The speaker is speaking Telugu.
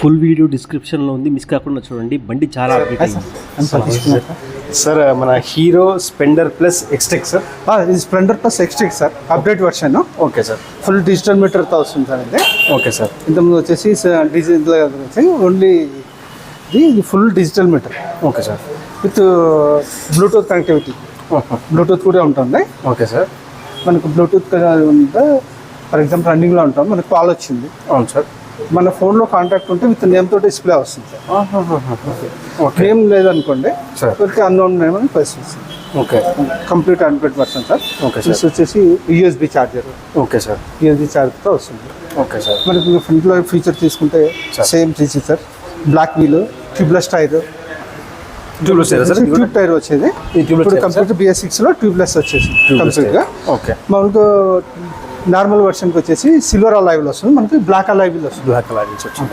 ఫుల్ వీడియో డిస్క్రిప్షన్లో ఉంది, మిస్ కాకుండా చూడండి. బండి చాలా సార్ మన Hero Splendor plus Xtec sir. ఇది Splendor plus Xtec sir, update version. Okay sir. Full digital మీటర్తో వస్తుంది సార్ ఇది. Okay sir. ఇంతకుముందు వచ్చేసి డిజిటల్ ఓన్లీ ఇది full digital meter. Okay sir. With Bluetooth connectivity, Bluetooth కూడా ఉంటుంది. Okay sir. మనకు బ్లూటూత్ ఉంటే ఫర్ ఎగ్జాంపుల్ రన్నింగ్లో ఉంటాం, మనకు కాల్ వచ్చింది, అవును సార్, మన ఫోన్లో కాంటాక్ట్ ఉంటే విత్ నేమ్ తోటి డిస్ప్లే వస్తుంది సార్. నేమ్ లేదనుకోండి, అన్నోన్ నేమ్ అని ప్రెస్ వస్తుంది. ఓకే. కంప్లీట్ అన్పెడ్ version sir. Okay sir. this వచ్చేసి USB charger. Okay sir. USB ఛార్జర్తో వస్తుంది. Okay sir. మనకి ఫ్రంట్లో ఫీచర్ తీసుకుంటే సేమ్ తీసి sir, black wheel, tubeless tyre, tube tyre వచ్చేది. ఇప్పుడు కంప్లీట్ BS6లో ట్యూబ్లెస్ వచ్చేసి కంప్లీట్గా. ఓకే. మనకు నార్మల్ వర్షన్కి వచ్చేసి సిల్వర్ అలైవ్లో వస్తుంది, మనకి బ్లాక్ అలైవ్లో వస్తుంది. బ్లాక్ అలాగే వచ్చింది.